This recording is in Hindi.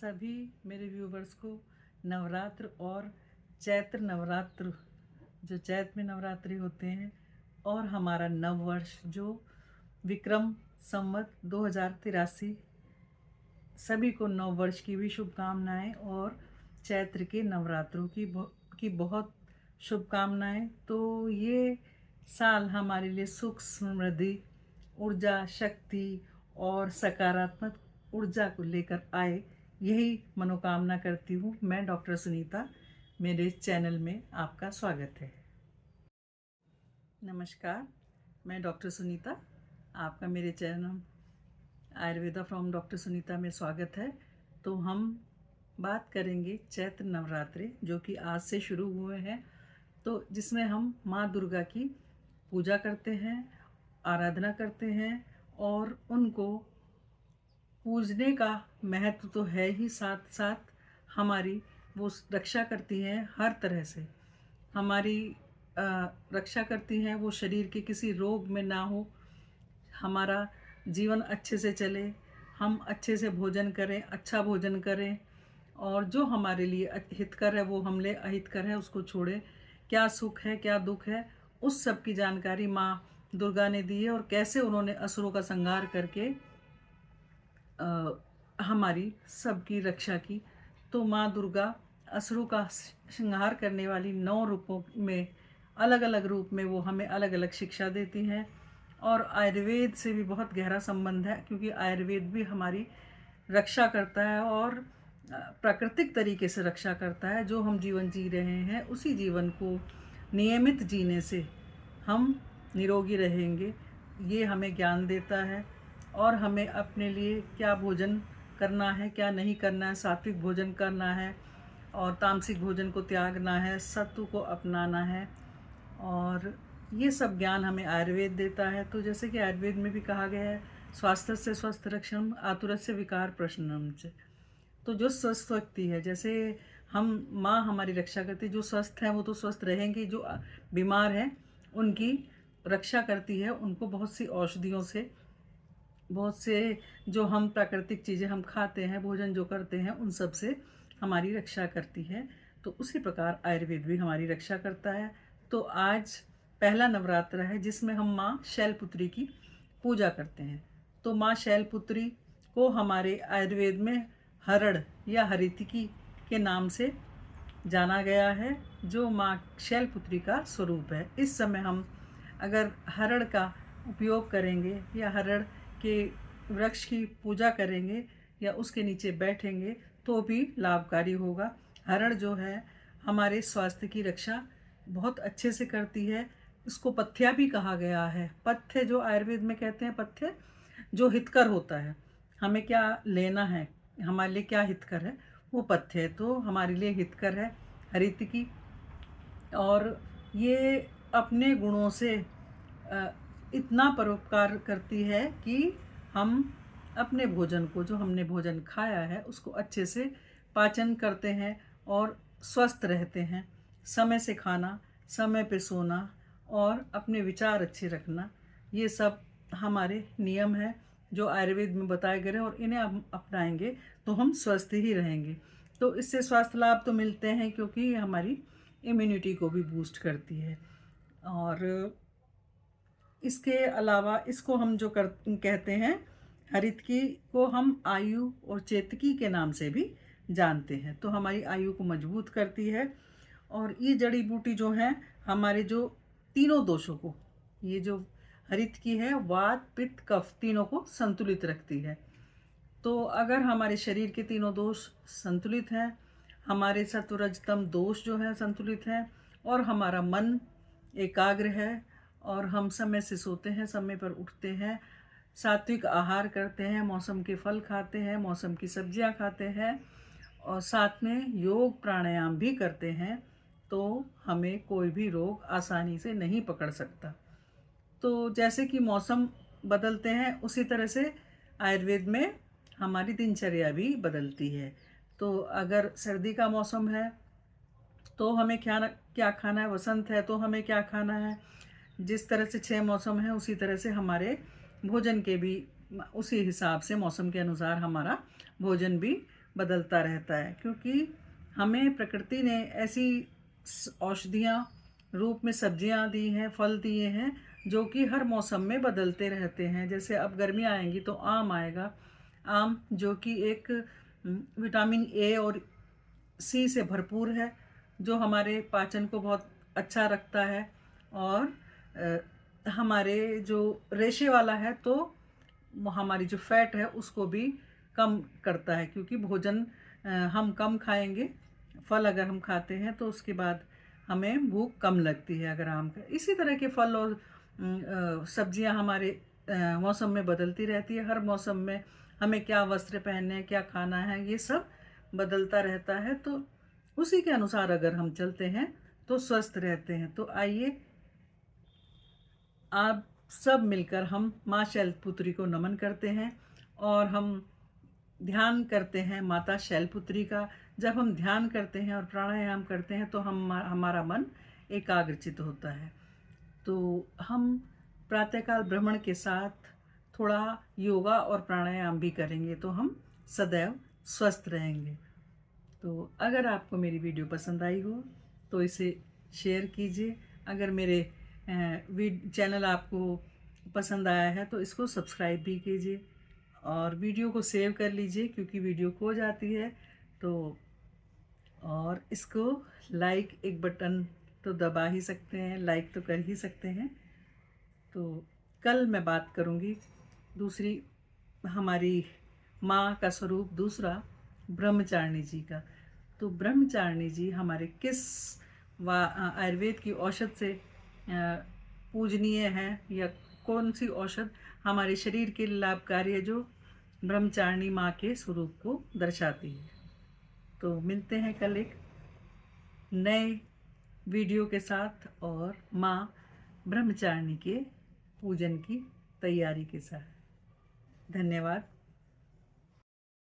सभी मेरे व्यूवर्स को नवरात्र और चैत्र नवरात्र, जो चैत्र में नवरात्रि होते हैं, और हमारा नव वर्ष जो विक्रम संवत 2083, सभी को नव वर्ष की भी शुभकामनाएं और चैत्र के नवरात्रों की बहुत शुभकामनाएं। तो ये साल हमारे लिए सुख, समृद्धि, ऊर्जा, शक्ति और सकारात्मक ऊर्जा को लेकर आए, यही मनोकामना करती हूँ। मैं डॉक्टर सुनीता, मेरे चैनल में आपका स्वागत है। नमस्कार, मैं डॉक्टर सुनीता, आपका मेरे channel Ayurveda from doctor Sunita में स्वागत है। तो हम बात करेंगे चैत्र नवरात्रि, जो कि आज से शुरू हुए हैं। तो जिसमें हम माँ दुर्गा की पूजा करते हैं, आराधना करते हैं, और उनको पूजने का महत्व तो है ही, साथ साथ हमारी वो रक्षा करती हैं हर तरह से। हमारी रक्षा करती हैं, वो शरीर के किसी रोग में ना हो, हमारा जीवन अच्छे से चले, हम अच्छे से भोजन करें, अच्छा भोजन करें, और जो हमारे लिए हितकर है वो हम ले, अहितकर है उसको छोड़ें। क्या सुख है, क्या दुख है, उस सब की जानकारी माँ दुर्गा ने दी है, और कैसे उन्होंने असुरों का संहार करके हमारी सबकी रक्षा की। तो माँ दुर्गा असुरों का संहार करने वाली 9 रूपों में, अलग अलग रूप में वो हमें अलग अलग शिक्षा देती हैं। और आयुर्वेद से भी बहुत गहरा संबंध है, क्योंकि आयुर्वेद भी हमारी रक्षा करता है और प्राकृतिक तरीके से रक्षा करता है। जो हम जीवन जी रहे हैं, उसी जीवन को नियमित जीने से हम निरोगी रहेंगे, ये हमें ज्ञान देता है। और हमें अपने लिए क्या भोजन करना है, क्या नहीं करना है, सात्विक भोजन करना है और तामसिक भोजन को त्यागना है, सत्व को अपनाना है, और ये सब ज्ञान हमें आयुर्वेद देता है। तो जैसे कि आयुर्वेद में भी कहा गया है, स्वास्थ्य से स्वस्थ रक्षणम, आतुरस्य विकार प्रशमनम च। तो जो स्वस्थ व्यक्ति है, जैसे हम माँ हमारी रक्षा करती है, जो स्वस्थ हैं वो तो स्वस्थ रहेंगे, जो बीमार हैं उनकी रक्षा करती है, उनको बहुत सी औषधियों से, बहुत से जो हम प्राकृतिक चीज़ें हम खाते हैं, भोजन जो करते हैं, उन सब से हमारी रक्षा करती है। तो उसी प्रकार आयुर्वेद भी हमारी रक्षा करता है। तो आज पहला नवरात्र है, जिसमें हम माँ शैलपुत्री की पूजा करते हैं। तो माँ शैलपुत्री को हमारे आयुर्वेद में हरड़ या हरितिकी के नाम से जाना गया है, जो माँ शैलपुत्री का स्वरूप है। इस समय हम अगर हरड़ का उपयोग करेंगे या हरड़ के वृक्ष की पूजा करेंगे या उसके नीचे बैठेंगे, तो भी लाभकारी होगा। हरड़ जो है हमारे स्वास्थ्य की रक्षा बहुत अच्छे से करती है। इसको पथ्या भी कहा गया है। पथ्य जो आयुर्वेद में कहते हैं, पथ्य जो हितकर होता है, हमें क्या लेना है, हमारे लिए क्या हितकर है, वो पथ्य है। तो हमारे लिए हितकर है हरितिकी, और ये अपने गुणों से इतना परोपकार करती है कि हम अपने भोजन को, जो हमने भोजन खाया है, उसको अच्छे से पाचन करते हैं और स्वस्थ रहते हैं। समय से खाना, समय पे सोना और अपने विचार अच्छे रखना, ये सब हमारे नियम हैं जो आयुर्वेद में बताए गए हैं, और इन्हें हम अपनाएंगे तो हम स्वस्थ ही रहेंगे। तो इससे स्वास्थ्य लाभ तो मिलते हैं, क्योंकि ये हमारी इम्यूनिटी को भी बूस्ट करती है। और इसके अलावा इसको हम जो कहते हैं, हरितकी को हम आयु और चेतकी के नाम से भी जानते हैं। तो हमारी आयु को मजबूत करती है। और ये जड़ी बूटी जो है हमारे जो तीनों दोषों को, ये जो हरितकी है, वात पित्त कफ तीनों को संतुलित रखती है। तो अगर हमारे शरीर के तीनों दोष संतुलित हैं, हमारे सत्व रजतम दोष जो है संतुलित हैं, और हमारा मन एकाग्र है, और हम समय से सोते हैं, समय पर उठते हैं, सात्विक आहार करते हैं, मौसम के फल खाते हैं, मौसम की सब्जियां खाते हैं, और साथ में योग प्राणायाम भी करते हैं, तो हमें कोई भी रोग आसानी से नहीं पकड़ सकता। तो जैसे कि मौसम बदलते हैं, उसी तरह से आयुर्वेद में हमारी दिनचर्या भी बदलती है। तो अगर सर्दी का मौसम है तो हमें क्या खाना है, वसंत है तो हमें क्या खाना है, जिस तरह से 6 मौसम है, उसी तरह से हमारे भोजन के भी उसी हिसाब से, मौसम के अनुसार हमारा भोजन भी बदलता रहता है, क्योंकि हमें प्रकृति ने ऐसी औषधियाँ रूप में सब्जियाँ दी हैं, फल दिए हैं, जो कि हर मौसम में बदलते रहते हैं। जैसे अब गर्मी आएंगी तो आम आएगा, आम जो कि एक विटामिन ए और सी से भरपूर है, जो हमारे पाचन को बहुत अच्छा रखता है। और हमारे जो रेशे वाला है तो हमारी जो फैट है उसको भी कम करता है, क्योंकि भोजन हम कम खाएंगे, फल अगर हम खाते हैं तो उसके बाद हमें भूख कम लगती है अगर आम का। इसी तरह के फल और सब्जियां हमारे मौसम में बदलती रहती है। हर मौसम में हमें क्या वस्त्र पहनने हैं, क्या खाना है, ये सब बदलता रहता है। तो उसी के अनुसार अगर हम चलते हैं तो स्वस्थ रहते हैं। तो आइए आप सब मिलकर हम माँ शैलपुत्री को नमन करते हैं और हम ध्यान करते हैं माता शैलपुत्री का। जब हम ध्यान करते हैं और प्राणायाम करते हैं तो हमारा मन एकाग्रचित होता है। तो हम प्रातःकाल भ्रमण के साथ थोड़ा योगा और प्राणायाम भी करेंगे तो हम सदैव स्वस्थ रहेंगे। तो अगर आपको मेरी वीडियो पसंद आई हो तो इसे शेयर कीजिए। अगर मेरे चैनल आपको पसंद आया है तो इसको सब्सक्राइब भी कीजिए और वीडियो को सेव कर लीजिए, क्योंकि वीडियो खो जाती है। तो और इसको लाइक, एक बटन तो दबा ही सकते हैं, लाइक तो कर ही सकते हैं। तो कल मैं बात करूँगी दूसरी, हमारी माँ का स्वरूप दूसरा ब्रह्मचारिणी जी का। तो ब्रह्मचारिणी जी हमारे किस आयुर्वेद की औषध से पूजनीय है, या कौन सी औषध हमारे शरीर के लिए लाभकारी है, जो ब्रह्मचारिणी माँ के स्वरूप को दर्शाती है। तो मिलते हैं कल एक नए वीडियो के साथ और माँ ब्रह्मचारिणी के पूजन की तैयारी के साथ। धन्यवाद।